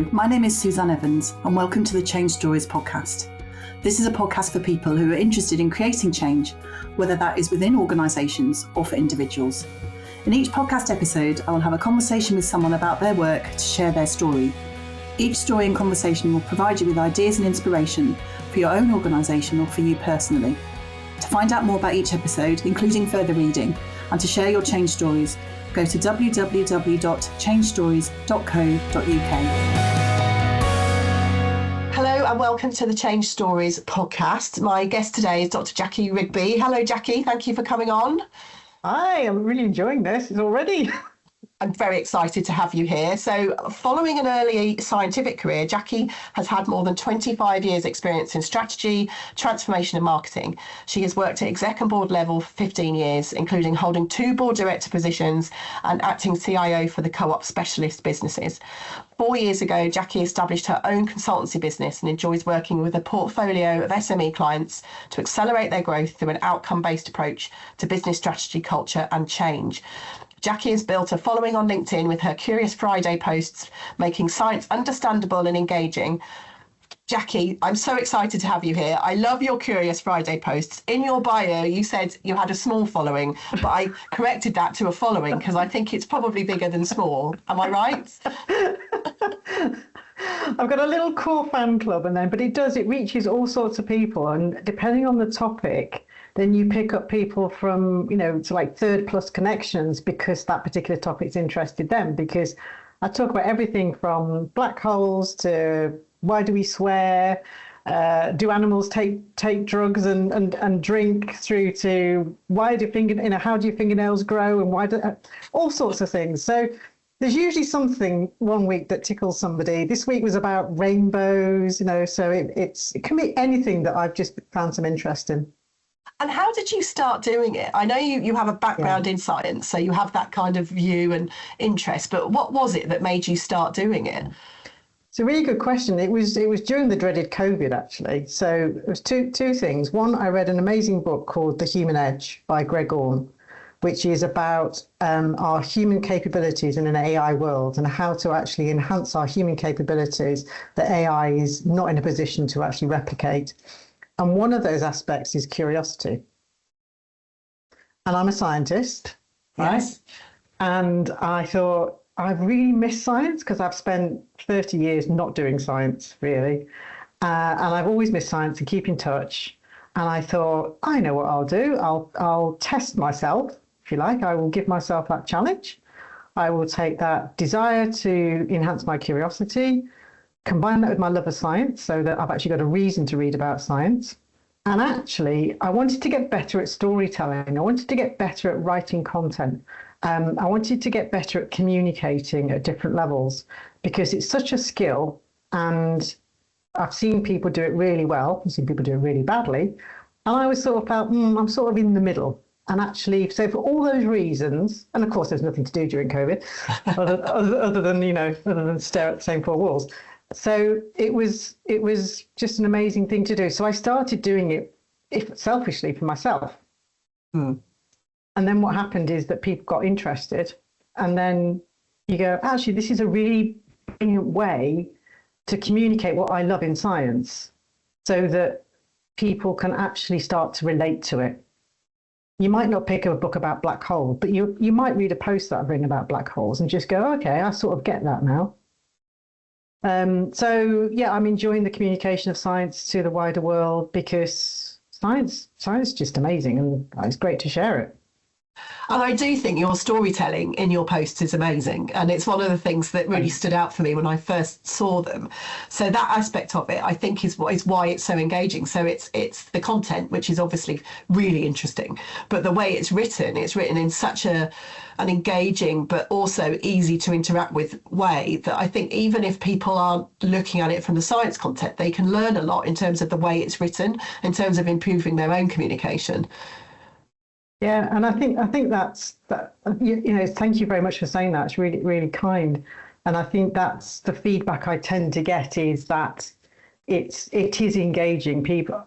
Hello, my name is Susanne Evans and welcome to the ChangeStories podcast. This is a podcast for people who are interested in creating change, whether that is within organisations or for individuals. In each podcast episode, I will have a conversation with someone about their work to share their story. Each story and conversation will provide you with ideas and inspiration for your own organisation or for you personally. To find out more about each episode, including further reading, and to share your change stories, go to www.changestories.co.uk. Hello and welcome to the Change Stories podcast. My guest today is Dr. Jacqui Rigby. Hello, Jacqui. Thank you for coming on. Hi, I'm really enjoying this already. I'm very excited to have you here. So following an early scientific career, Jacqui has had more than 25 years experience in strategy, transformation and marketing. She has worked at exec and board level for 15 years, including holding 2 board director positions and acting CIO for the co-op specialist businesses. 4 years ago, Jacqui established her own consultancy business and enjoys working with a portfolio of SME clients to accelerate their growth through an outcome-based approach to business strategy, culture and change. Jacqui has built a following on LinkedIn with her Curious Friday posts, making science understandable and engaging. Jacqui, I'm so excited to have you here. I love your Curious Friday posts. In your bio, you said you had a small following, but I corrected that to a following because I think it's probably bigger than small. Am I right? I've got a little core fan club, but it reaches all sorts of people, and depending on the topic, then you pick up people from, to like third plus connections because that particular topic's interested them. Because I talk about everything from black holes to why do we swear, do animals take drugs and drink, through to how do your fingernails grow and all sorts of things. So there's usually something one week that tickles somebody. This week was about rainbows, so it can be anything that I've just found some interest in. And how did you start doing it? I know you have a background in science, so you have that kind of view and interest, but what was it that made you start doing it? It's a really good question. It was during the dreaded COVID, actually. So it was two things. One, I read an amazing book called The Human Edge by Greg Orme, which is about our human capabilities in an AI world and how to actually enhance our human capabilities that AI is not in a position to actually replicate. And one of those aspects is curiosity. And I'm a scientist, right? Yes. And I thought, I've really missed science because I've spent 30 years not doing science, really. And I've always missed science and keep in touch. And I thought, I know what I'll do. I'll test myself, if you like. I will give myself that challenge. I will take that desire to enhance my curiosity, combine that with my love of science so that I've actually got a reason to read about science. And actually, I wanted to get better at storytelling. I wanted to get better at writing content. I wanted to get better at communicating at different levels because it's such a skill. And I've seen people do it really well. I've seen people do it really badly. And I always sort of felt, I'm sort of in the middle. And actually, so for all those reasons, and of course, there's nothing to do during COVID, other than stare at the same 4 walls. So it was just an amazing thing to do. So I started doing it selfishly for myself. And then what happened is that people got interested. And then you go, actually, this is a really brilliant way to communicate what I love in science so that people can actually start to relate to it. You might not pick up a book about black holes, but you might read a post that I've written about black holes and just go, okay, I sort of get that now. I'm enjoying the communication of science to the wider world because science is just amazing and it's great to share it. And I do think your storytelling in your posts is amazing. And it's one of the things that really stood out for me when I first saw them. So that aspect of it, I think, is why it's so engaging. So it's the content, which is obviously really interesting. But the way it's written in such an engaging but also easy to interact with way that I think even if people aren't looking at it from the science content, they can learn a lot in terms of the way it's written, in terms of improving their own communication. Yeah, and I think that's that. Thank you very much for saying that. It's really, really kind. And I think that's the feedback I tend to get is that it is engaging. People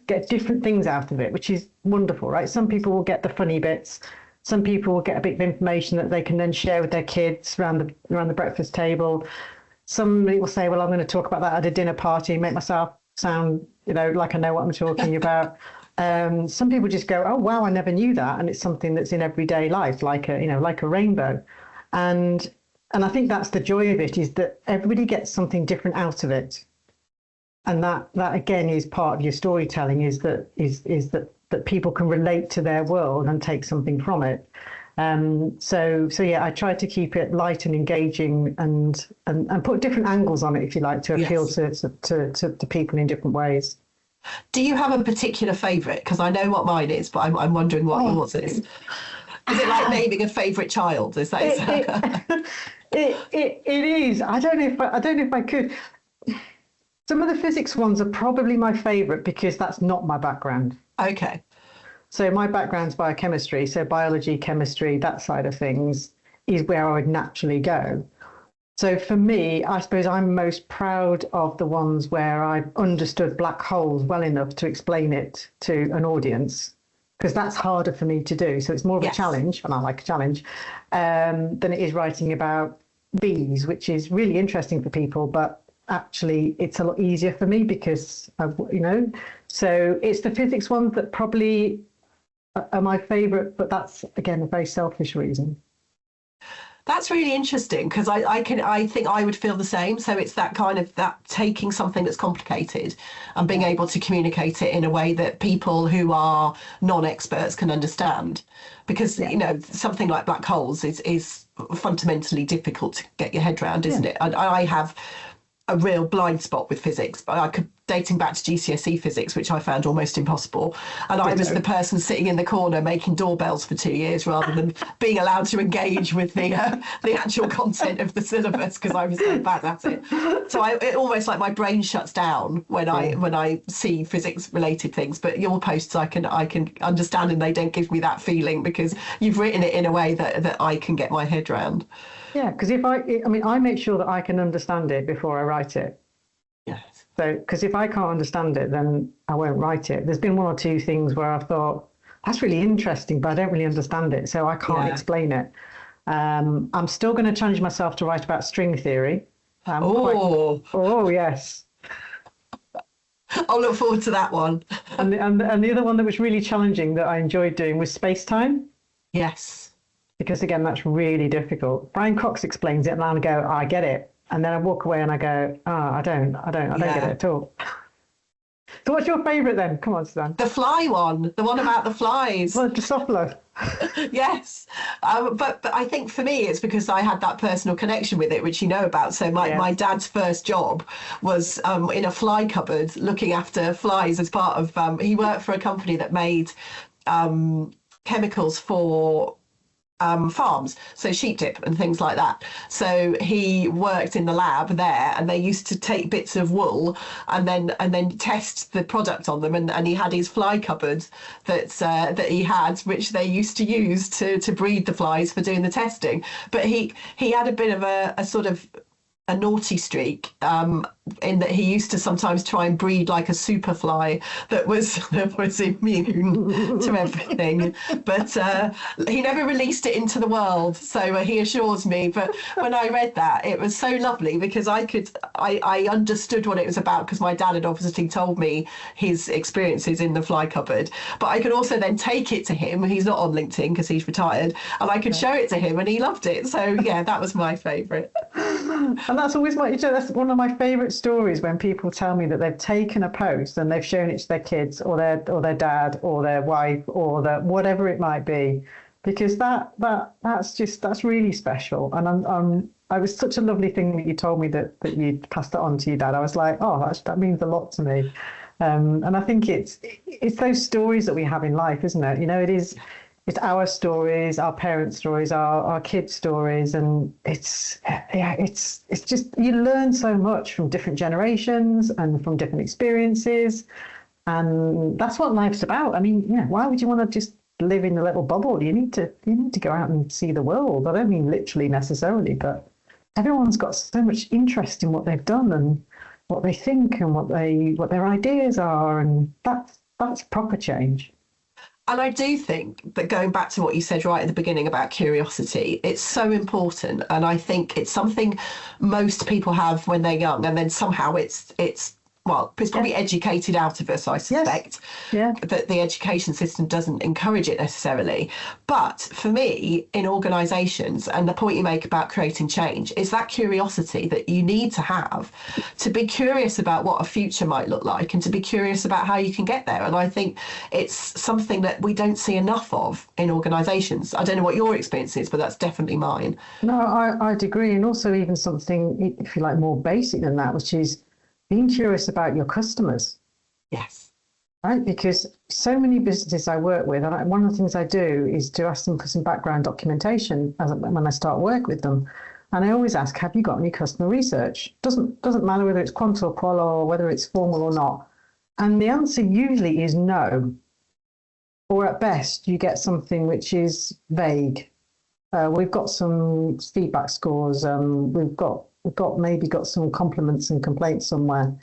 get different things out of it, which is wonderful, right? Some people will get the funny bits. Some people will get a bit of information that they can then share with their kids around the breakfast table. some people say, well, I'm going to talk about that at a dinner party, make myself sound, like I know what I'm talking about. Some people just go, oh, wow, I never knew that. And it's something that's in everyday life, like a rainbow. And I think that's the joy of it, is that everybody gets something different out of it. And that again is part of your storytelling, is that people can relate to their world and take something from it. So yeah, I try to keep it light and engaging and put different angles on it, if you like, to appeal to people in different ways. Do you have a particular favourite? Because I know what mine is, but I'm wondering what yours is. Is it like naming a favourite child? Is that it is. I don't know if I could. Some of the physics ones are probably my favourite because that's not my background. Okay. So my background's biochemistry, so biology, chemistry, that side of things is where I would naturally go. So for me, I suppose I'm most proud of the ones where I've understood black holes well enough to explain it to an audience, because that's harder for me to do. So it's more of a challenge, and I like a challenge, than it is writing about bees, which is really interesting for people, but actually it's a lot easier for me because so it's the physics ones that probably are my favorite, but that's again a very selfish reason. That's really interesting, because I think I would feel the same. So it's that kind of that taking something that's complicated and being able to communicate it in a way that people who are non-experts can understand, because something like black holes is fundamentally difficult to get your head around, isn't it? And I have a real blind spot with physics, but dating back to GCSE physics, which I found almost impossible. And I was the person sitting in the corner making doorbells for 2 years rather than being allowed to engage with the actual content of the syllabus, because I was so bad at it. So it almost like my brain shuts down when I see physics related things. But your posts I can understand, and they don't give me that feeling because you've written it in a way that I can get my head around. Yeah, because I make sure that I can understand it before I write it. Yes. So, because if I can't understand it, then I won't write it. There's been one or two things where I've thought, that's really interesting, but I don't really understand it, so I can't explain it. I'm still going to challenge myself to write about string theory. Oh, yes. I'll look forward to that one. and the other one that was really challenging that I enjoyed doing was space-time. Yes. Because again, that's really difficult. Brian Cox explains it, and I'll go, I get it. And then I walk away and I go, I don't get it at all. So what's your favourite then? Come on, Susanne. The fly one, the one about the flies. Well, Drosophila. Yes. But I think for me, it's because I had that personal connection with it, which you know about. So my dad's first job was in a fly cupboard looking after flies as part of, he worked for a company that made chemicals for farms, so sheep dip and things like that. So he worked in the lab there, and they used to take bits of wool and then test the product on them, and he had his fly cupboard that he had, which they used to use to breed the flies for doing the testing. But he had a bit of a sort of a naughty streak, in that he used to sometimes try and breed like a super fly that was immune to everything, but he never released it into the world, so he assures me. But when I read that, it was so lovely, because I understood what it was about, because my dad had obviously told me his experiences in the fly cupboard, but I could also then take it to him. He's not on LinkedIn because he's retired, and I could show it to him, and he loved it. So yeah, that was my favourite. And that's always that's one of my favourite stories, when people tell me that they've taken a post and they've shown it to their kids or their dad or their wife or whatever it might be, because that's really special. And I was such a lovely thing that you told me that you passed it on to your dad. I was like, oh, that means a lot to me. And I think it's those stories that we have in life, isn't it? It's our stories, our parents' stories, our kids' stories, and it's just, you learn so much from different generations and from different experiences, and that's what life's about. I mean, why would you want to just live in a little bubble? You need to go out and see the world. I don't mean literally necessarily, but everyone's got so much interest in what they've done and what they think and what their ideas are, and that's proper change. And I do think that, going back to what you said right at the beginning about curiosity, it's so important. And I think it's something most people have when they're young, and then somehow it's probably educated out of us, I suspect. Yes. Yeah. That the education system doesn't encourage it necessarily. But for me, in organisations, and the point you make about creating change, is that curiosity that you need to have to be curious about what a future might look like, and to be curious about how you can get there. And I think it's something that we don't see enough of in organisations. I don't know what your experience is, but that's definitely mine. No, I'd agree. And also even something, if you like, more basic than that, which is being curious about your customers. Yes. Right? Because so many businesses I work with, and one of the things I do is to ask them for some background documentation when I start work with them. And I always ask, have you got any customer research? Doesn't matter whether it's quant or qual or whether it's formal or not. And the answer usually is no. Or at best, you get something which is vague. We've got some feedback scores. We've got some compliments and complaints somewhere.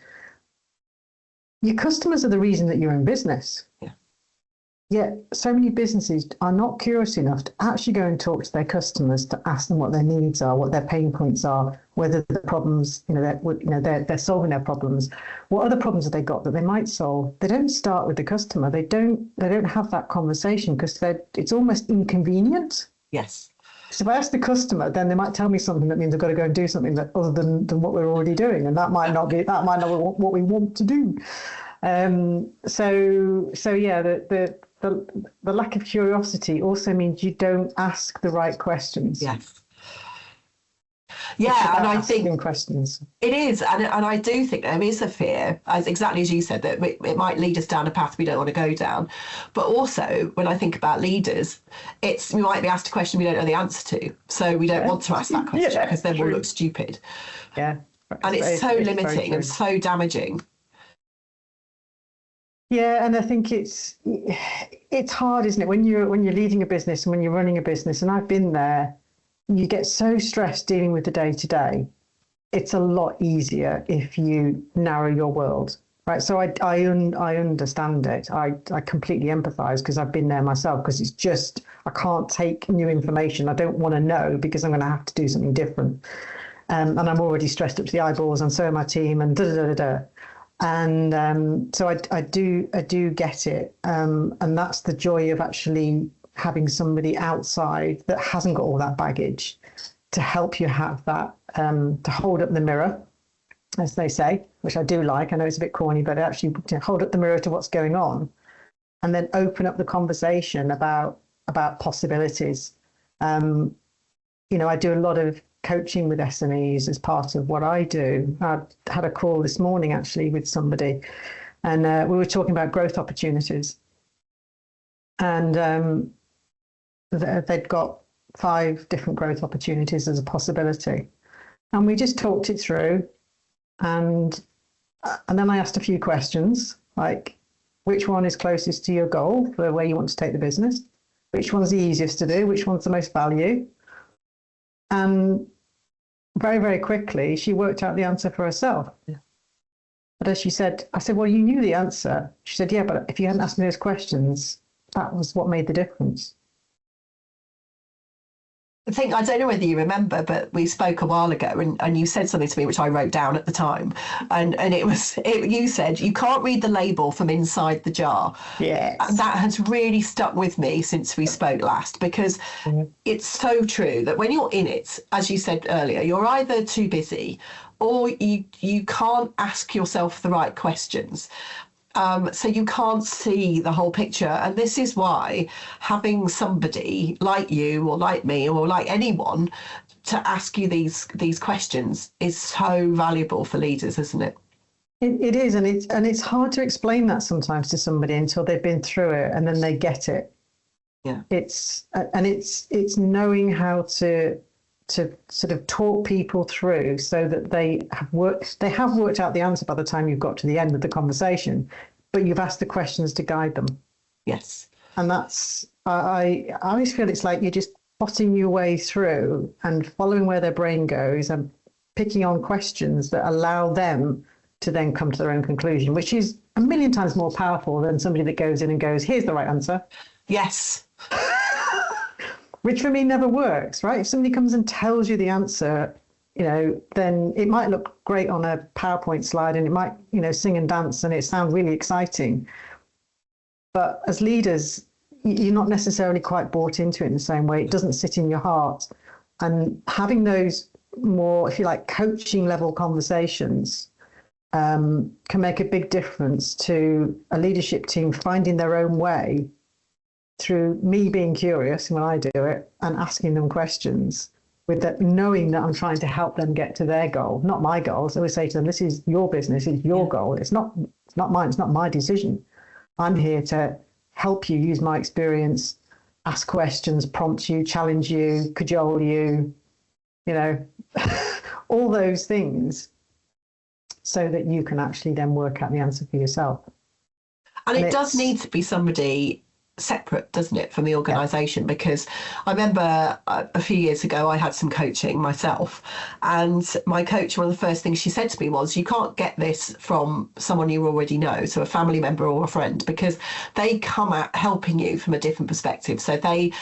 Your customers are the reason that you're in business. Yeah. Yet so many businesses are not curious enough to actually go and talk to their customers to ask them what their needs are, what their pain points are, whether the problems, they're solving their problems. What other problems have they got that they might solve? They don't start with the customer. They don't have that conversation because it's almost inconvenient. Yes. So if I ask the customer, then they might tell me something that means I've got to go and do something that other than what we're already doing, and that might not be what we want to do. So yeah, the lack of curiosity also means you don't ask the right questions. Yes. Yeah, and I think questions. It is, and I do think there is a fear, as exactly as you said, that it might lead us down a path we don't want to go down. But also, when I think about leaders, we might be asked a question we don't know the answer to, so we don't want to ask that question because then we'll look stupid. Yeah, and it's so limiting and so damaging. Yeah, and I think it's hard, isn't it, when you're leading a business and when you're running a business, and I've been there. You get so stressed dealing with the day-to-day. It's a lot easier if you narrow your world, right? So I understand it. I completely empathize because I've been there myself, because it's just, I can't take new information. I don't want to know because I'm going to have to do something different. And I'm already stressed up to the eyeballs, and so are my team, and da-da-da-da-da. And so I do get it. And that's the joy of actually having somebody outside that hasn't got all that baggage to help you have that, to hold up the mirror, as they say, which I do like. I know it's a bit corny, but actually to hold up the mirror to what's going on, and then open up the conversation about possibilities. I do a lot of coaching with SMEs as part of what I do. I had a call this morning actually with somebody, and we were talking about growth opportunities. And they'd got 5 different growth opportunities as a possibility. And we just talked it through. And then I asked a few questions, like, which one is closest to your goal for where you want to take the business? Which one's the easiest to do? Which one's the most value? And very, very quickly, she worked out the answer for herself. Yeah. But as she said, I said, well, you knew the answer. She said, yeah, but if you hadn't asked me those questions, that was what made the difference. I don't know whether you remember, but we spoke a while ago, and you said something to me which I wrote down at the time, and you said you can't read the label from inside the jar. Yes. And that has really stuck with me since we spoke last, because it's so true that when you're in it, as you said earlier, you're either too busy or you can't ask yourself the right questions. So you can't see the whole picture. And this is why having somebody like you or like me or like anyone to ask you these questions is so valuable for leaders, isn't it? It is, and it's hard to explain that sometimes to somebody until they've been through it and then they get it. Yeah. It's knowing how to sort of talk people through so that they have worked out the answer by the time you've got to the end of the conversation, but you've asked the questions to guide them. Yes. And that's, I always feel it's like you're just plotting your way through and following where their brain goes and picking on questions that allow them to then come to their own conclusion, which is a million times more powerful than somebody that goes in and goes, here's the right answer. Yes. Which for me never works, right? If somebody comes and tells you the answer, then it might look great on a PowerPoint slide and it might, sing and dance and it sounds really exciting. But as leaders, you're not necessarily quite bought into it in the same way. It doesn't sit in your heart. And having those more, if you like, coaching level conversations can make a big difference to a leadership team finding their own way through me being curious when I do it and asking them questions with that, knowing that I'm trying to help them get to their goal, not my goals. I always say to them, this is your business, it's your goal. It's not mine, it's not my decision. I'm here to help you use my experience, ask questions, prompt you, challenge you, cajole you, all those things so that you can actually then work out the answer for yourself. And it does need to be somebody separate, doesn't it, from the organisation? Because I remember a few years ago I had some coaching myself, and my coach, one of the first things she said to me was, you can't get this from someone you already know, so a family member or a friend, because they come at helping you from a different perspective. So they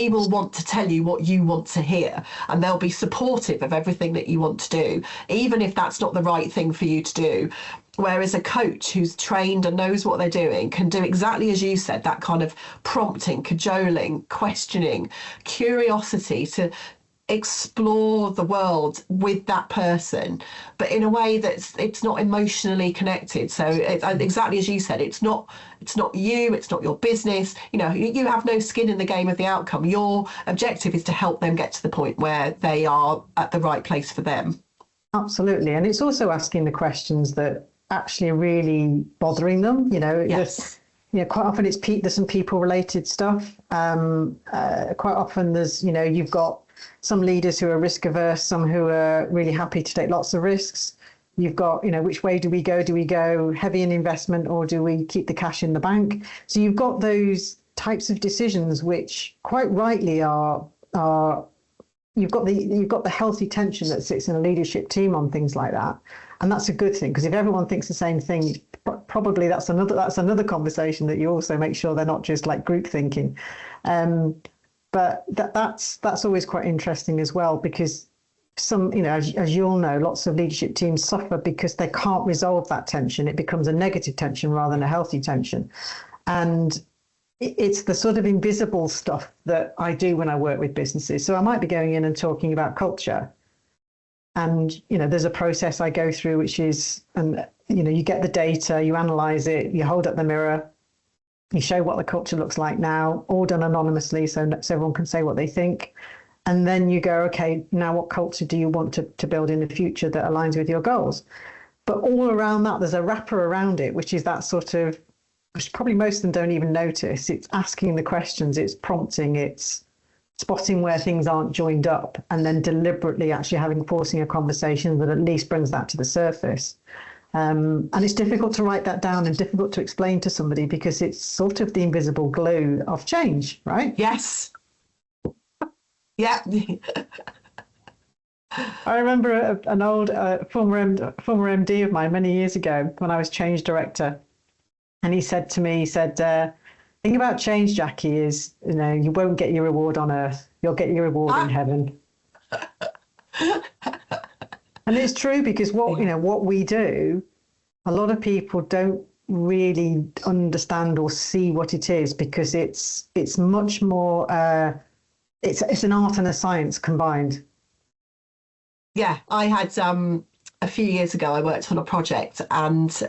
will want to tell you what you want to hear, and they'll be supportive of everything that you want to do, even if that's not the right thing for you to do. Whereas a coach who's trained and knows what they're doing can do exactly as you said, that kind of prompting, cajoling, questioning, curiosity to explore the world with that person, but in a way it's not emotionally connected. So exactly as you said, it's not you, it's not your business. You have no skin in the game of the outcome. Your objective is to help them get to the point where they are at the right place for them. Absolutely. And it's also asking the questions that actually are really bothering them. Yes. Quite often there's some people related stuff. Quite often there's, you've got some leaders who are risk averse, some who are really happy to take lots of risks. You've got, which way do we go? Do we go heavy in investment or do we keep the cash in the bank? So you've got those types of decisions which quite rightly are you've got the healthy tension that sits in a leadership team on things like that. And that's a good thing, because if everyone thinks the same thing, probably that's another conversation that you also make sure they're not just like group thinking. But that's always quite interesting as well, because some, as you'll know, lots of leadership teams suffer because they can't resolve that tension. It becomes a negative tension rather than a healthy tension. And it's the sort of invisible stuff that I do when I work with businesses. So I might be going in and talking about culture. And, there's a process I go through, which is, you get the data, you analyze it, you hold up the mirror, you show what the culture looks like now, all done anonymously so everyone can say what they think. And then you go, okay, now what culture do you want to build in the future that aligns with your goals? But all around that, there's a wrapper around it, which is that sort of, which probably most of them don't even notice. It's asking the questions, it's prompting, it's spotting where things aren't joined up, and then deliberately actually forcing a conversation that at least brings that to the surface. And it's difficult to write that down and difficult to explain to somebody because it's sort of the invisible glue of change, right? Yes. Yeah. I remember an old former MD of mine many years ago when I was change director. And he said to me, thing about change, Jacqui, is, you won't get your reward on earth. You'll get your reward in heaven. And it's true, because what we do, a lot of people don't really understand or see what it is, because it's much more, it's an art and a science combined. Yeah, I had a few years ago, I worked on a project, and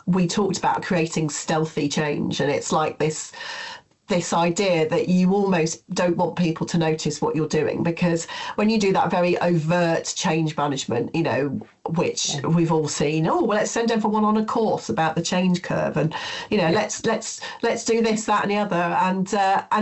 we talked about creating stealthy change. And it's like this idea that you almost don't want people to notice what you're doing, because when you do that very overt change management, which we've all seen, let's send everyone on a course about the change curve, and let's do this, that and the other, and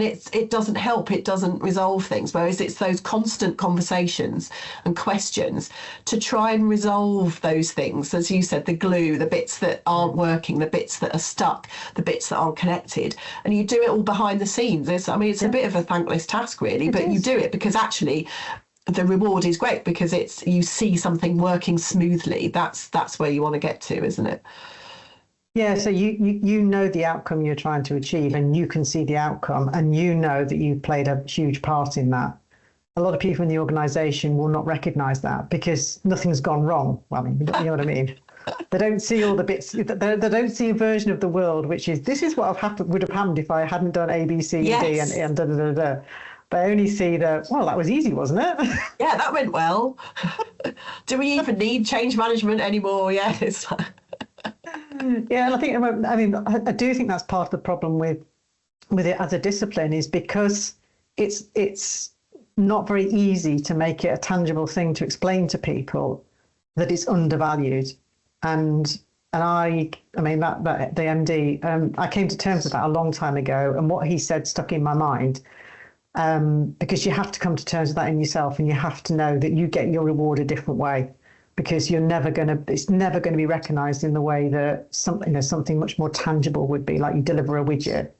it doesn't help, it doesn't resolve things. Whereas it's those constant conversations and questions to try and resolve those things, as you said, the glue, the bits that aren't working, the bits that are stuck, the bits that aren't connected, and you do it all behind the scenes. It's a bit of a thankless task, really, but you do it because actually the reward is great because it's you see something working smoothly. That's where you want to get to, isn't it? Yeah, so you know the outcome you're trying to achieve, and you can see the outcome, and you know that you've played a huge part in that. A lot of people in the organisation will not recognise that because nothing's gone wrong. Well, I mean, you know what I mean. They don't see all the bits. They don't see a version of the world which is this is what would have happened if I hadn't done A, B, C, Yes. D, and da da da da. They only see that. Well, that was easy, wasn't it? Yeah, that went well. Do we even need change management anymore? Yes. Yeah, and I mean, I do think that's part of the problem with it as a discipline is because it's not very easy to make it a tangible thing to explain to people that it's undervalued. And I mean that the MD, I came to terms with that a long time ago, and what he said stuck in my mind. Because you have to come to terms with that in yourself, and you have to know that you get your reward a different way, because it's never going to be recognised in the way that something much more tangible would be, like you deliver a widget.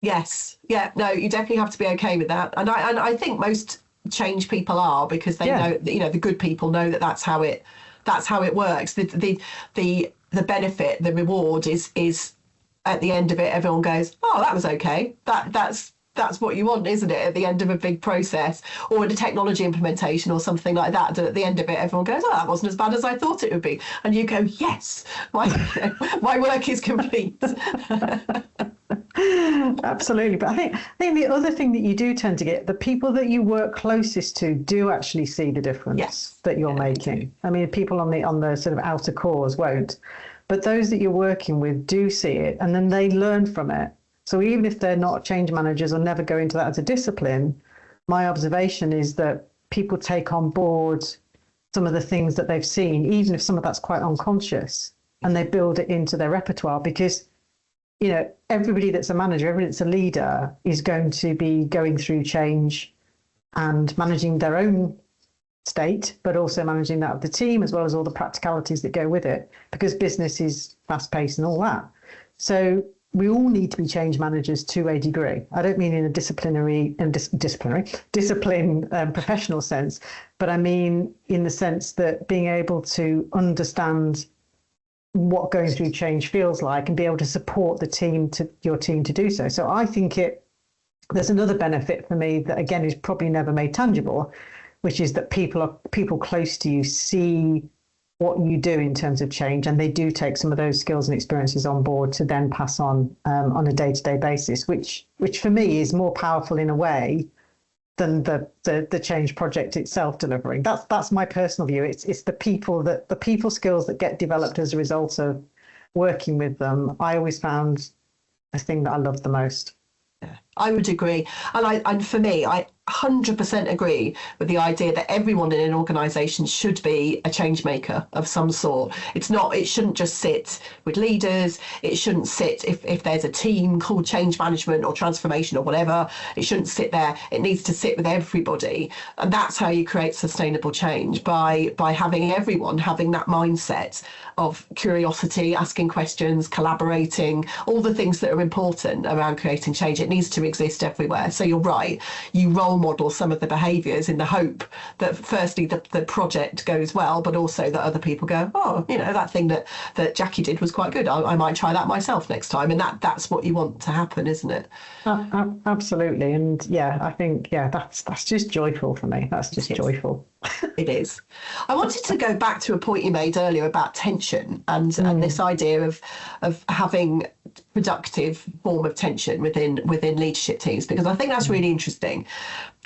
Yes. Yeah. No, you definitely have to be okay with that, and I think most change people are, because they know, the good people know that that's how it works. The benefit, the reward is at the end of it, everyone goes, oh, that was okay. That's what you want, isn't it? At the end of a big process or in a technology implementation or something like that, at the end of it, everyone goes, oh, that wasn't as bad as I thought it would be. And you go, yes, my work is complete. Absolutely. But I think the other thing that you do tend to get, the people that you work closest to do actually see the difference that you're making. I mean, people on the sort of outer cores won't, but those that you're working with do see it, and then they learn from it. So even if they're not change managers or never go into that as a discipline, my observation is that people take on board some of the things that they've seen, even if some of that's quite unconscious, and they build it into their repertoire, because everybody that's a manager, everybody that's a leader is going to be going through change and managing their own state, but also managing that of the team, as well as all the practicalities that go with it, because business is fast paced and all that. So we all need to be change managers to a degree. I don't mean in a discipline professional sense, but I mean in the sense that being able to understand what going through change feels like and be able to support your team to do so. So I think there's another benefit for me that again is probably never made tangible, which is that people close to you see what you do in terms of change, and they do take some of those skills and experiences on board to then pass on a day-to-day basis, which for me is more powerful in a way than the change project itself delivering. That's my personal view. It's the people skills that get developed as a result of working with them. I always found the thing that I loved the most. Yeah, I would agree, and for me, I 100% agree with the idea that everyone in an organisation should be a change maker of some sort. It shouldn't just sit with leaders. It shouldn't sit if there's a team called change management or transformation or whatever. It shouldn't sit there. It needs to sit with everybody, and that's how you create sustainable change, by having everyone having that mindset of curiosity, asking questions, collaborating, all the things that are important around creating change. It needs to exist everywhere. So you're right. You role model some of the behaviours in the hope that firstly the project goes well, but also that other people go, oh, that thing that Jacqui did was quite good. I might try that myself next time. And that's what you want to happen, isn't it? Absolutely. And I think that's just joyful for me. That's just joyful. It is. I wanted to go back to a point you made earlier about tension and this idea of having productive form of tension within leadership teams, because I think that's really interesting.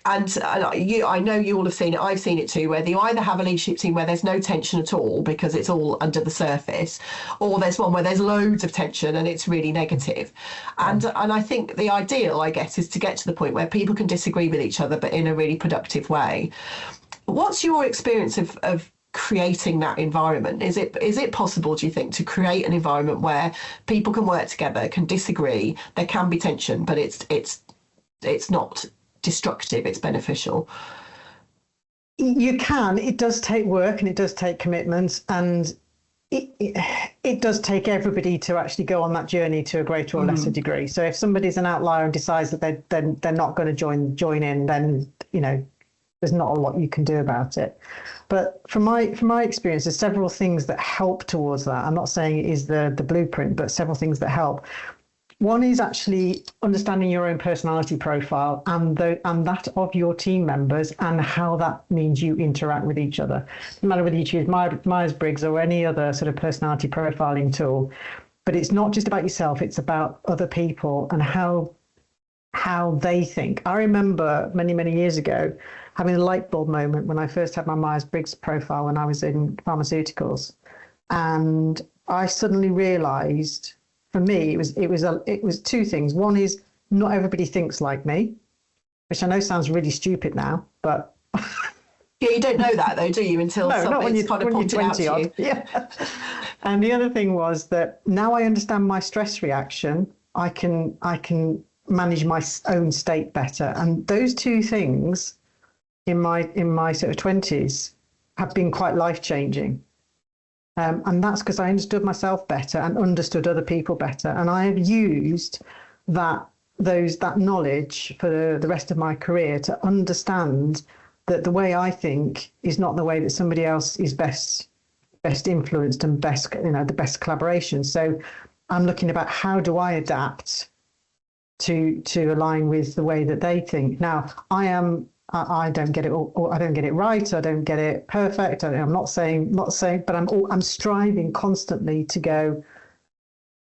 And I know you all have seen it. I've seen it too, where you either have a leadership team where there's no tension at all because it's all under the surface, or there's one where there's loads of tension and it's really negative. And I think the ideal, I guess, is to get to the point where people can disagree with each other, but in a really productive way. What's your experience of creating that environment? Is it possible, do you think, to create an environment where people can work together, can disagree, there can be tension, but it's not destructive, it's beneficial? You can. It does take work and it does take commitment, and it does take everybody to actually go on that journey to a greater or lesser degree. So if somebody's an outlier and decides that they're not going to join in, then there's not a lot you can do about it. But from my experience, there's several things that help towards that. I'm not saying it is the blueprint, but several things that help. One is actually understanding your own personality profile and that of your team members, and how that means you interact with each other. No matter whether you choose Myers-Briggs or any other sort of personality profiling tool, but it's not just about yourself, it's about other people and how they think. I remember many years ago having a light bulb moment when I first had my Myers-Briggs profile when I was in pharmaceuticals, and I suddenly realized, for me, it was two things. One is, not everybody thinks like me, which I know sounds really stupid now, but yeah, you don't know that though, do you? Until something's kind of pointed out to you. Yeah. And the other thing was that now I understand my stress reaction. I can manage my own state better, and those two things in my sort of 20s have been quite life-changing. And that's because I understood myself better and understood other people better. And I have used that knowledge for the rest of my career to understand that the way I think is not the way that somebody else is best influenced and the best collaboration. So I'm looking about, how do I adapt to align with the way that they think. Now, I don't get it all, I don't get it right, I don't get it perfect. I'm not saying, but I'm striving constantly to go,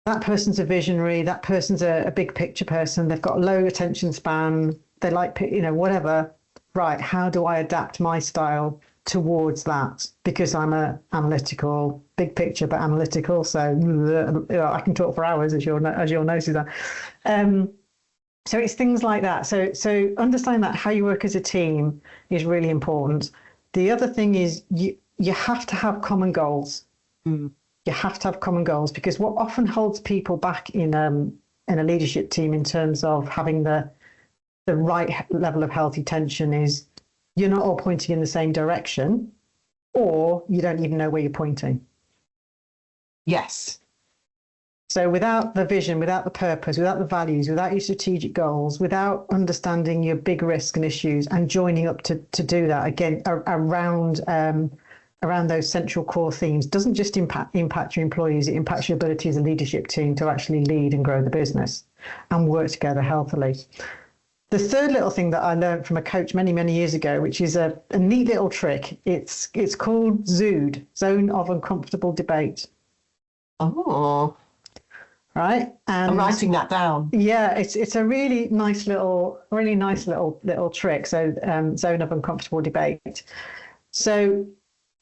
that person's a visionary, that person's a big picture person, they've got a low attention span, they like, whatever. Right, how do I adapt my style towards that? Because I'm a analytical, big picture, but analytical. So I can talk for hours, as you'll know, Susanne. So it's things like that. So understanding that how you work as a team is really important. The other thing is you have to have common goals. You have to have common goals, because what often holds people back in a leadership team in terms of having the right level of healthy tension is you're not all pointing in the same direction, or you don't even know where you're pointing. Yes. So without the vision, without the purpose, without the values, without your strategic goals, without understanding your big risks and issues and joining up to do that, again, around those central core themes, doesn't just impact your employees, it impacts your ability as a leadership team to actually lead and grow the business and work together healthily. The third little thing that I learned from a coach many years ago, which is a neat little trick, it's called ZOOD, Zone of Uncomfortable Debate. Oh. Right, and I'm writing that down. Yeah, it's a really nice little trick. So zone of uncomfortable debate. So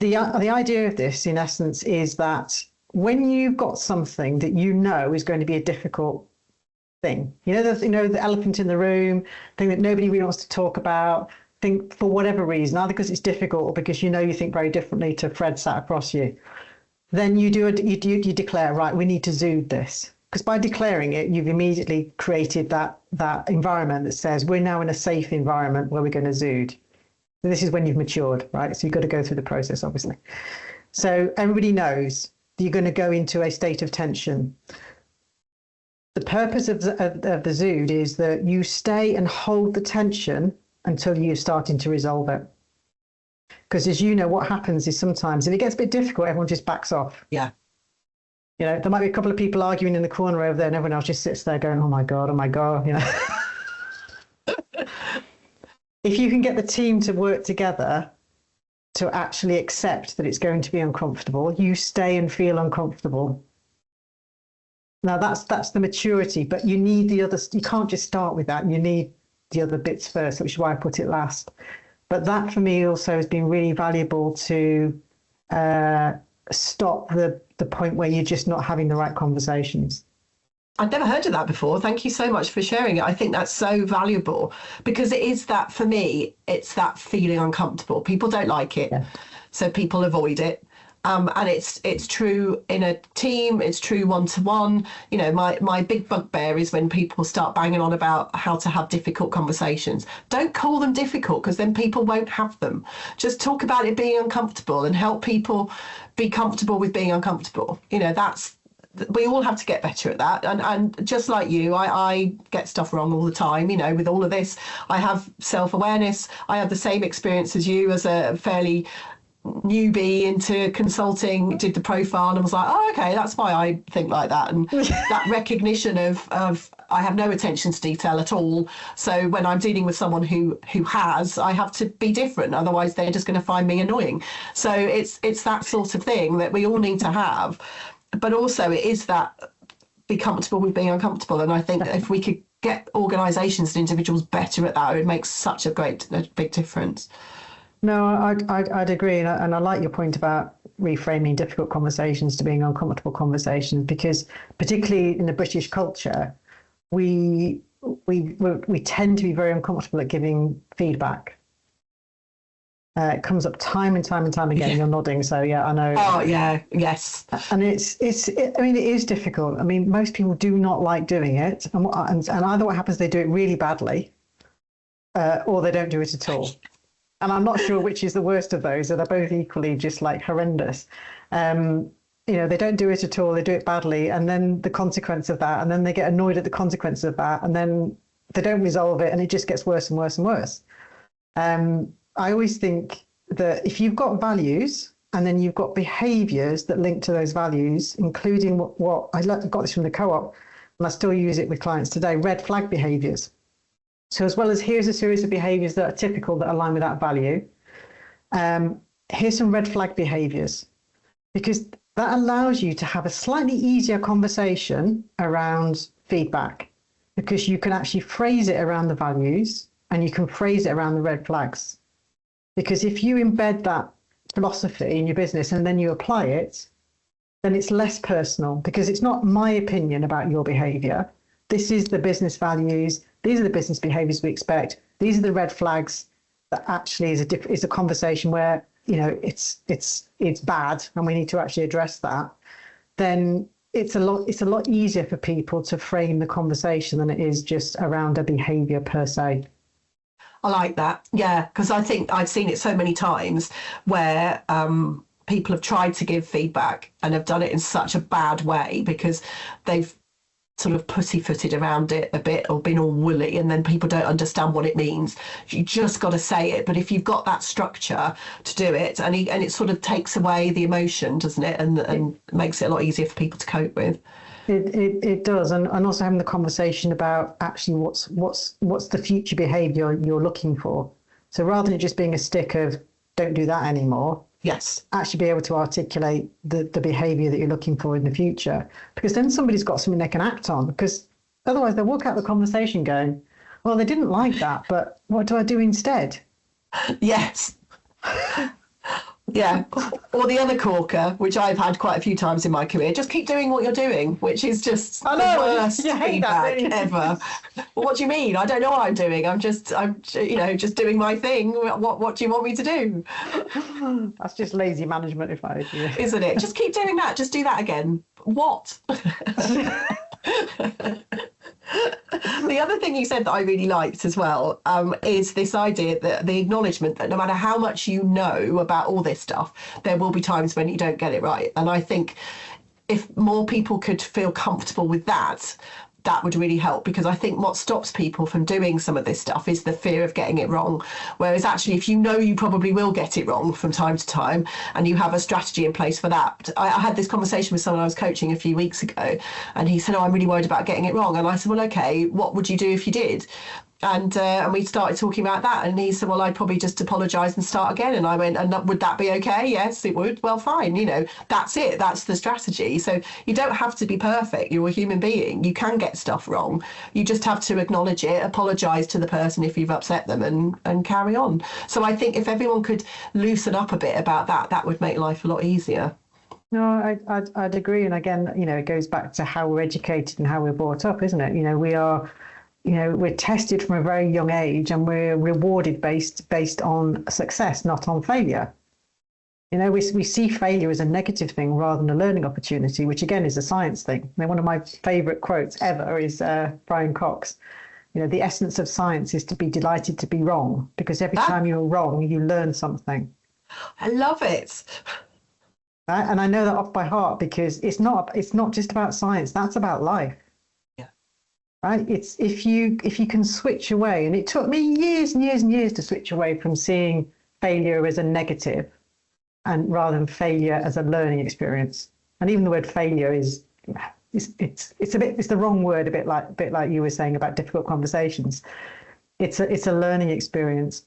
the idea of this, in essence, is that when you've got something that you know is going to be a difficult thing, the elephant in the room, thing that nobody really wants to talk about, think for whatever reason, either because it's difficult or because you think very differently to Fred sat across you, then you declare, right, we need to ZOOD this. Because by declaring it, you've immediately created that environment that says we're now in a safe environment where we're going to ZOOD. So this is when you've matured, right? So you've got to go through the process, obviously. So everybody knows that you're going to go into a state of tension. The purpose of the ZOOD is that you stay and hold the tension until you're starting to resolve it. Because as you know, what happens is sometimes if it gets a bit difficult, everyone just backs off. Yeah. There might be a couple of people arguing in the corner over there, and everyone else just sits there going, oh my God. If you can get the team to work together to actually accept that it's going to be uncomfortable, you stay and feel uncomfortable. Now that's the maturity, but you need the other. You can't just start with that. You need the other bits first, which is why I put it last. But that for me also has been really valuable to stop the point where you're just not having the right conversations. I'd never heard of that before. Thank you so much for sharing it. I think that's so valuable, because it is that, for me, it's that feeling uncomfortable. People don't like it, yeah. So people avoid it. And it's true in a team, it's true one-to-one. My big bugbear is when people start banging on about how to have difficult conversations. Don't call them difficult, because then people won't have them. Just talk about it being uncomfortable and help people be comfortable with being uncomfortable. we all have to get better at that. And just like you, I get stuff wrong all the time. With all of this, I have self-awareness. I have the same experience as you as a fairly newbie into consulting, did the profile and was like, oh, okay, that's why I think like that. And that recognition of I have no attention to detail at all. So when I'm dealing with someone who has, I have to be different. Otherwise, they're just going to find me annoying. So it's that sort of thing that we all need to have. But also it is that be comfortable with being uncomfortable. And I think that if we could get organisations and individuals better at that, it would make such a big difference. No, I'd agree. And I like your point about reframing difficult conversations to being uncomfortable conversations, because particularly in the British culture, we tend to be very uncomfortable at giving feedback. It comes up time and time again. Yeah. You're nodding, so yeah, I know. Oh yeah, yes. And it is difficult. I mean, most people do not like doing it, and either what happens, they do it really badly, or they don't do it at all. And I'm not sure which is the worst of those. They're both equally just like horrendous. They don't do it at all. They do it badly, and then the consequence of that, and then they get annoyed at the consequence of that, and then they don't resolve it, and it just gets worse and worse and worse. I always think that if you've got values and then you've got behaviours that link to those values, including what I got this from the co-op, and I still use it with clients today, red flag behaviours. So as well as here's a series of behaviours that are typical that align with that value, here's some red flag behaviours, because that allows you to have a slightly easier conversation around feedback, because you can actually phrase it around the values and you can phrase it around the red flags. Because if you embed that philosophy in your business and then you apply it, then it's less personal, because it's not my opinion about your behaviour. This is the business values. These are the business behaviours we expect. These are the red flags. That actually is a conversation where it's bad and we need to actually address that. Then it's a lot easier for people to frame the conversation than it is just around a behaviour per se. I like that. Yeah, because I think I've seen it so many times where people have tried to give feedback and have done it in such a bad way because they've sort of pussyfooted around it a bit or been all woolly, and then people don't understand what it means. You just got to say it. But if you've got that structure to do it, and it sort of takes away the emotion, doesn't it? And makes it a lot easier for people to cope with. It does, and also having the conversation about actually what's the future behaviour you're looking for. So rather than it just being a stick of don't do that anymore, yes, actually be able to articulate the behaviour that you're looking for in the future, because then somebody's got something they can act on. Because otherwise they'll walk out the conversation going, well, they didn't like that, but what do I do instead? Yes. Yeah, or the other corker, which I've had quite a few times in my career, just keep doing what you're doing, which is just the worst feedback ever. Well, what do you mean? I don't know what I'm doing. I'm just doing my thing. What do you want me to do? That's just lazy management, if I do. Isn't it? Just keep doing that. Just do that again. What? The other thing you said that I really liked as well is this idea that the acknowledgement that no matter how much you know about all this stuff, there will be times when you don't get it right. And I think if more people could feel comfortable with that, that would really help, because I think what stops people from doing some of this stuff is the fear of getting it wrong. Whereas actually, if you know you probably will get it wrong from time to time and you have a strategy in place for that. I had this conversation with someone I was coaching a few weeks ago, and he said, oh, I'm really worried about getting it wrong. And I said, well, okay, what would you do if you did? And we started talking about that, and he said, well, I'd probably just apologise and start again. And I went, and would that be okay? Yes, it would. Well, fine. That's it. That's the strategy. So you don't have to be perfect. You're a human being. You can get stuff wrong. You just have to acknowledge it, apologise to the person if you've upset them, and carry on. So I think if everyone could loosen up a bit about that, that would make life a lot easier. No, I'd agree. And again, it goes back to how we're educated and how we're brought up, isn't it? We're tested from a very young age, and we're rewarded based on success, not on failure. We see failure as a negative thing rather than a learning opportunity, which again is a science thing. One of my favourite quotes ever is Brian Cox. The essence of science is to be delighted to be wrong, because every time you're wrong, you learn something. I love it. Right? And I know that off by heart because it's not just about science. That's about life. Yeah. Right? It's if you can switch away, and it took me years and years and years to switch away from seeing failure as a negative, and rather than failure as a learning experience. And even the word failure is it's the wrong word. A bit like you were saying about difficult conversations. It's a learning experience.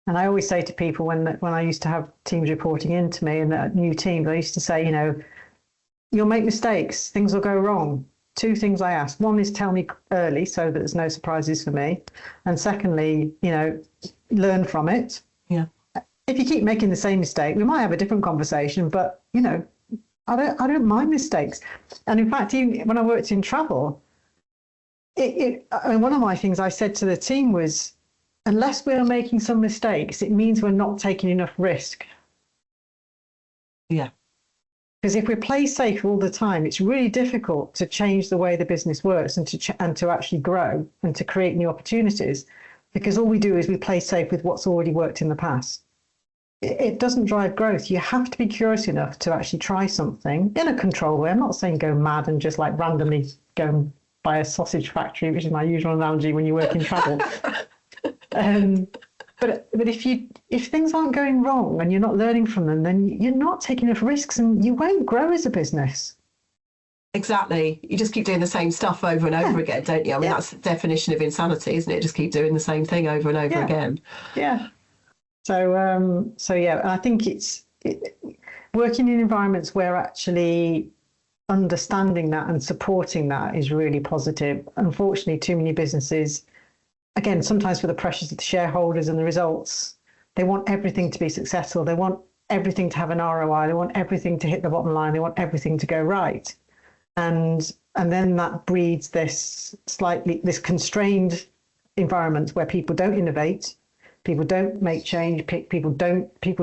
And I always say to people when I used to have teams reporting into me and new teams, I used to say, you'll make mistakes, things will go wrong. Two things I ask. One is tell me early so that there's no surprises for me. And secondly, learn from it. Yeah. If you keep making the same mistake, we might have a different conversation, but I don't mind mistakes. And in fact, even when I worked in travel, one of my things I said to the team was, unless we're making some mistakes, it means we're not taking enough risk. Yeah. Because if we play safe all the time, it's really difficult to change the way the business works and to actually grow and to create new opportunities. Because all we do is we play safe with what's already worked in the past. It doesn't drive growth. You have to be curious enough to actually try something in a controlled way. I'm not saying go mad and just like randomly go and buy a sausage factory, which is my usual analogy when you work in travel. But if things aren't going wrong and you're not learning from them, then you're not taking enough risks and you won't grow as a business. Exactly. You just keep doing the same stuff over and over again, don't you? I mean, that's the definition of insanity, isn't it? Just keep doing the same thing over and over again. Yeah. So yeah, and I think working in environments where actually understanding that and supporting that is really positive. Unfortunately, too many businesses, again, sometimes for the pressures of the shareholders and the results, they want everything to be successful. They want everything to have an ROI. They want everything to hit the bottom line. They want everything to go right. And then that breeds this constrained environment where people don't innovate, people don't make change, people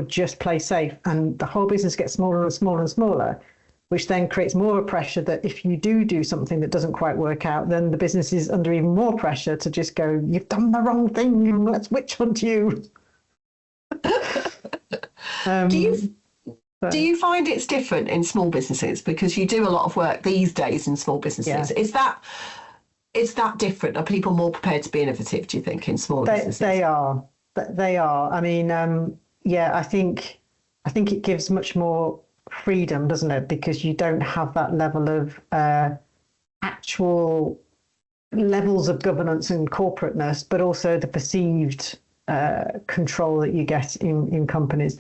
just play safe, and the whole business gets smaller and smaller and smaller, which then creates more pressure that if you do something that doesn't quite work out, then the business is under even more pressure to just go, you've done the wrong thing, let's witch hunt you. Do you find it's different in small businesses? Because you do a lot of work these days in small businesses. Yeah. Is that different? Are people more prepared to be innovative, do you think, in small businesses? They are. I mean, I think it gives much more freedom, doesn't it? Because you don't have that level of actual levels of governance and corporateness, but also the perceived control that you get in companies.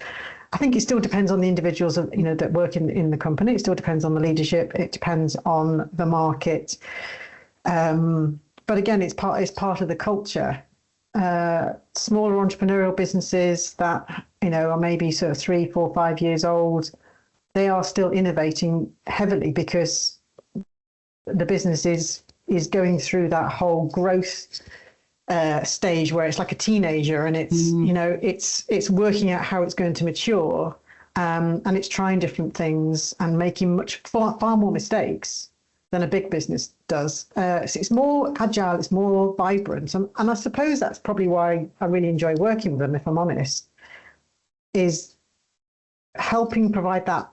I think it still depends on the individuals that work in the company. It still depends on the leadership. It depends on the market. But again, it's part of the culture. Smaller entrepreneurial businesses that are maybe sort of 3, 4, 5 years old, they are still innovating heavily because the business is going through that whole growth stage where it's like a teenager and it's working out how it's going to mature, and it's trying different things and making far more mistakes than a big business does. So it's more agile, it's more vibrant, and I suppose that's probably why I really enjoy working with them, if I'm honest, is helping provide that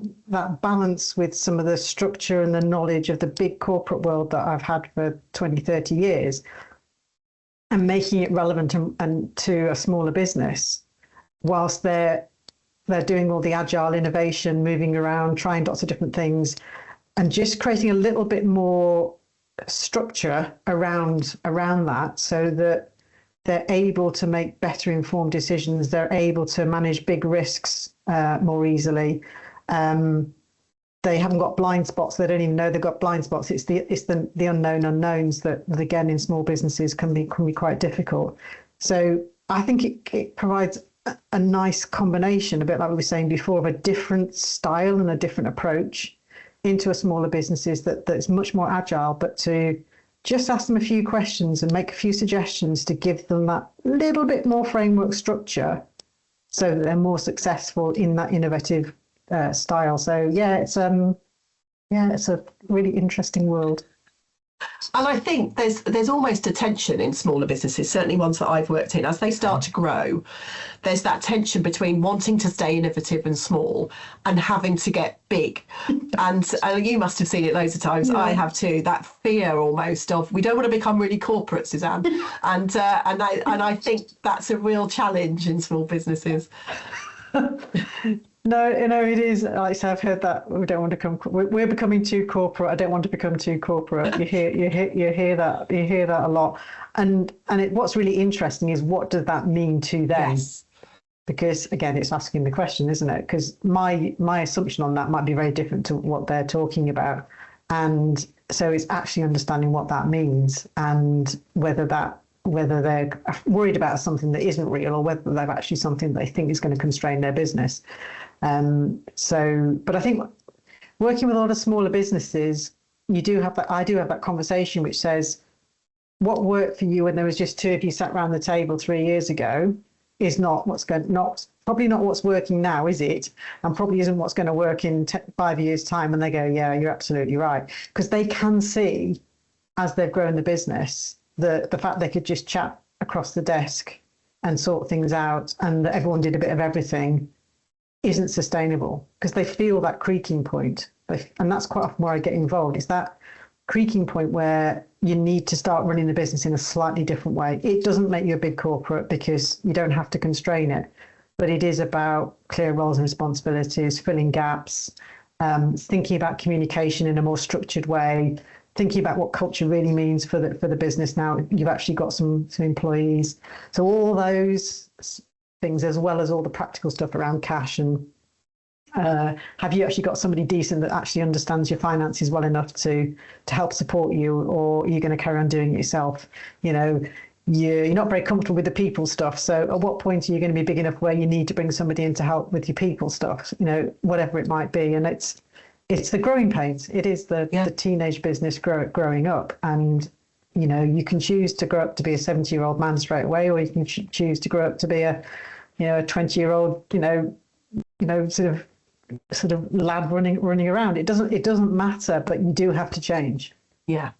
balance with some of the structure and the knowledge of the big corporate world that I've had for 20, 30 years, and making it relevant and to a smaller business, whilst they're doing all the agile innovation, moving around, trying lots of different things, and just creating a little bit more structure around that, so that they're able to make better informed decisions. They're able to manage big risks more easily. They haven't got blind spots. They don't even know they've got blind spots. It's the unknown unknowns that again in small businesses can be quite difficult. So I think it provides a nice combination, a bit like we were saying before, of a different style and a different approach into a smaller businesses that's much more agile, but to just ask them a few questions and make a few suggestions to give them that little bit more framework structure so that they're more successful in that innovative style. So it's a really interesting world. And I think there's almost a tension in smaller businesses, certainly ones that I've worked in, as they start to grow. There's that tension between wanting to stay innovative and small and having to get big. And you must have seen it loads of times. Yeah. I have too. That fear almost of we don't want to become really corporate, Susanne. And I think that's a real challenge in small businesses. No, it is. Like I say, I've heard that we don't want to come. We're becoming too corporate. I don't want to become too corporate. You hear that a lot. And what's really interesting is what does that mean to them? Yes. Because again, it's asking the question, isn't it? Because my assumption on that might be very different to what they're talking about, and so it's actually understanding what that means and whether they're worried about something that isn't real or whether they've actually something they think is going to constrain their business. But I think working with a lot of smaller businesses, I do have that conversation which says, what worked for you when there was just two of you sat around the table 3 years ago is probably not what's working now, is it? And probably isn't what's going to work in 5 years' time. And they go, yeah, you're absolutely right. Because they can see, as they've grown the business, the fact they could just chat across the desk and sort things out and that everyone did a bit of everything isn't sustainable, because they feel that creaking point. And that's quite often where I get involved. It's that creaking point where you need to start running the business in a slightly different way. It doesn't make you a big corporate because you don't have to constrain it, but it is about clear roles and responsibilities, filling gaps, thinking about communication in a more structured way, thinking about what culture really means for the business now you've actually got some employees. So all those things, as well as all the practical stuff around cash and have you actually got somebody decent that actually understands your finances well enough to help support you, or are you going to carry on doing it yourself? You're not very comfortable with the people stuff. So at what point are you going to be big enough where you need to bring somebody in to help with your people stuff? Whatever it might be. And it's the growing pains. It is the teenage business growing up. And, you can choose to grow up to be a 70-year-old man straight away, or you can choose to grow up to be a 20-year-old, sort of lad running around. It doesn't matter, but you do have to change. Yeah,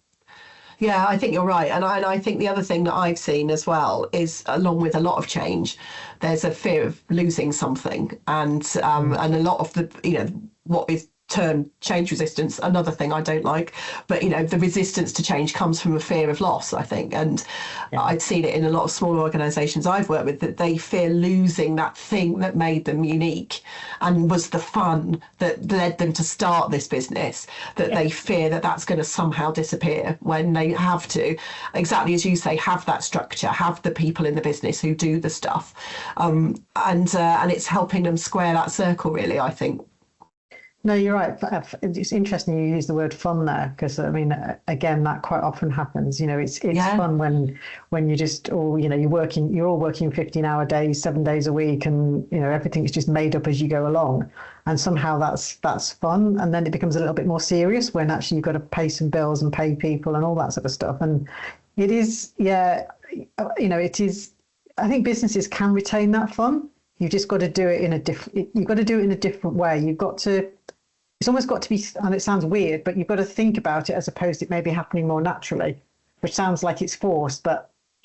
I think you're right. And I think the other thing that I've seen as well is, along with a lot of change, there's a fear of losing something. And a lot of the, what is termed change resistance, another thing I don't like, but the resistance to change comes from a fear of loss, I think. And I'd seen it in a lot of small organisations I've worked with, that they fear losing that thing that made them unique and was the fun that led them to start this business, that they fear that that's going to somehow disappear when they have to, exactly as you say, have that structure, have the people in the business who do the stuff, and it's helping them square that circle, really, I think. No, you're right. It's interesting you use the word fun there, because again, that quite often happens. It's fun when you just you're all working 15-hour days, 7 days a week, and everything's just made up as you go along, and somehow that's fun, and then it becomes a little bit more serious when actually you've got to pay some bills and pay people and all that sort of stuff. And it is, it is. I think businesses can retain that fun. You've just got to do it in a different. You've got to do it in a different way. You've got to. It's almost got to be, and it sounds weird, but you've got to think about it as opposed to it maybe happening more naturally, which sounds like it's forced.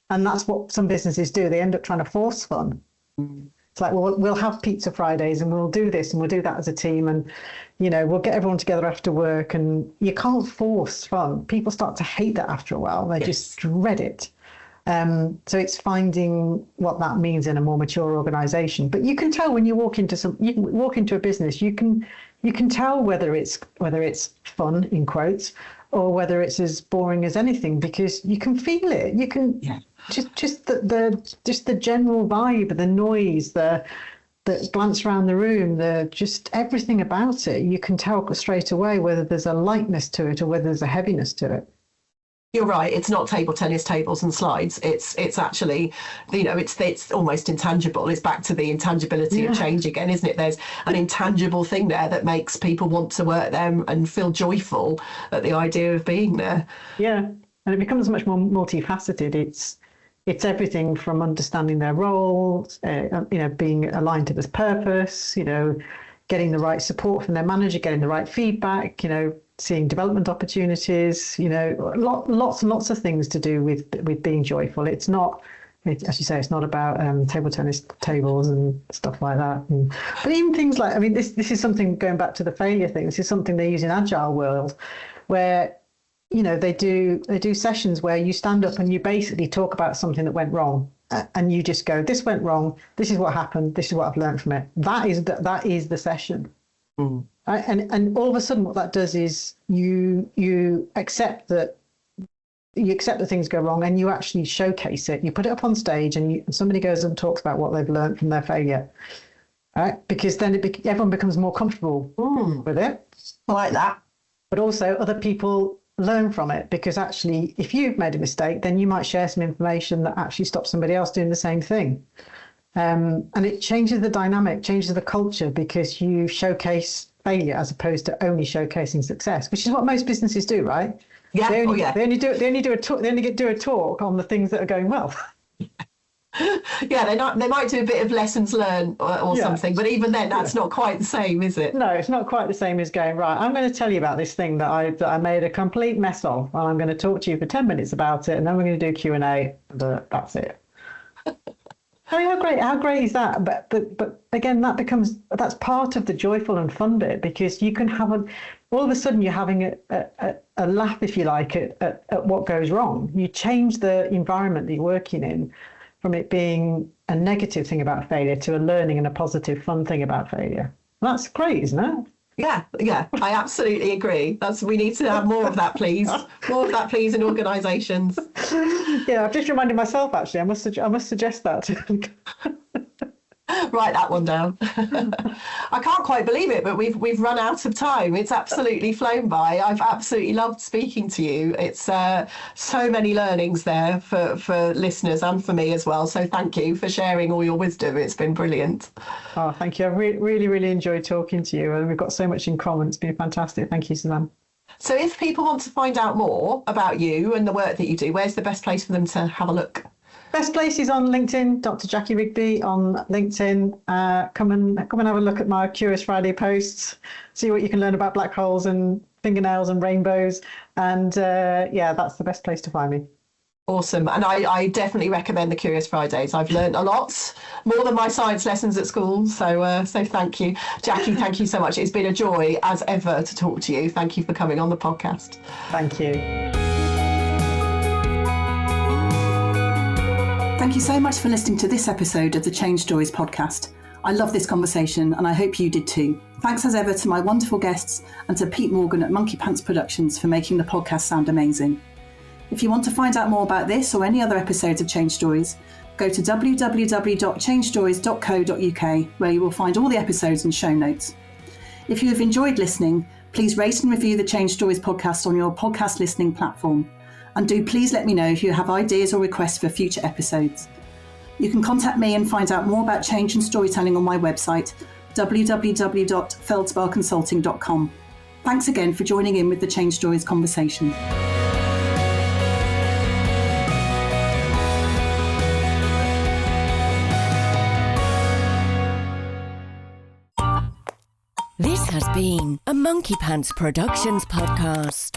And that's what some businesses do. They end up trying to force fun. It's like, well, we'll have pizza Fridays and we'll do this and we'll do that as a team, and we'll get everyone together after work. And you can't force fun. People start to hate that after a while. They just dread it. So it's finding what that means in a more mature organisation. But you can tell when you walk into a business, you can tell whether it's fun in quotes or whether it's as boring as anything, because you can feel it. You can just the general vibe, the noise, the glance around the room, just everything about it. You can tell straight away whether there's a lightness to it or whether there's a heaviness to it. You're right. It's not table tennis tables and slides. It's actually, it's almost intangible. It's back to the intangibility of change again, isn't it? There's an intangible thing there that makes people want to work there and feel joyful at the idea of being there. Yeah, and it becomes much more multifaceted. It's everything from understanding their roles, being aligned to this purpose, getting the right support from their manager, getting the right feedback, seeing development opportunities, lots and lots of things to do with being joyful. It's not, as you say, it's not about table tennis tables and stuff like that. But even things like, this is something, going back to the failure thing, this is something they use in Agile world, where they do sessions where you stand up and you basically talk about something that went wrong, and you just go, this went wrong, this is what happened, this is what I've learned from it. That is the session. Right? And all of a sudden what that does is you accept that things go wrong, and you actually showcase it. You put it up on stage, and somebody goes and talks about what they've learned from their failure. Right? Because then everyone becomes more comfortable with it. I like that. But also other people learn from it, because actually if you've made a mistake, then you might share some information that actually stops somebody else doing the same thing. And it changes the dynamic, changes the culture, because you showcase failure as opposed to only showcasing success, which is what most businesses do, right? Yeah. They only do a talk on the things that are going well. Yeah, they might do a bit of lessons learned or something, but even then, that's not quite the same, is it? No, it's not quite the same as going, right, I'm going to tell you about this thing that I made a complete mess of, and I'm going to talk to you for 10 minutes about it, and then we're going to do Q&A, and that's it. How great is that? But again, that's part of the joyful and fun bit, because you can have all of a sudden you're having a laugh, if you like, at what goes wrong. You change the environment that you're working in, from it being a negative thing about failure to a learning and a positive, fun thing about failure. That's great, isn't it? Yeah, I absolutely agree. We need to have more of that, please. More of that, please, in organisations. Yeah, I've just reminded myself, actually. I must suggest that. Write that one down. I can't quite believe it, but we've run out of time. It's absolutely flown by. I've absolutely loved speaking to you. It's so many learnings there for listeners and for me as well. So thank you for sharing all your wisdom. It's been brilliant. Oh, thank you. I've really enjoyed talking to you, and we've got so much in common. It's been fantastic. Thank you, Susanne. So if people want to find out more about you and the work that you do, where's the best place for them to have a look? Best place is on LinkedIn, Dr. Jacqui Rigby on LinkedIn. Come and have a look at my Curious Friday posts. See what you can learn about black holes and fingernails and rainbows. And that's the best place to find me. Awesome. And I definitely recommend the Curious Fridays. I've learned a lot, more than my science lessons at school. So thank you. Jacqui, thank you so much. It's been a joy as ever to talk to you. Thank you for coming on the podcast. Thank you. Thank you so much for listening to this episode of the Change Stories podcast. I love this conversation, and I hope you did too. Thanks as ever to my wonderful guests and to Pete Morgan at Monkey Pants Productions for making the podcast sound amazing. If you want to find out more about this or any other episodes of Change Stories, go to www.changestories.co.uk, where you will find all the episodes and show notes. If you have enjoyed listening, please rate and review the Change Stories podcast on your podcast listening platform. And do please let me know if you have ideas or requests for future episodes. You can contact me and find out more about change and storytelling on my website, www.feldsparconsulting.com. Thanks again for joining in with the Change Stories conversation. This has been a Monkey Pants Productions podcast.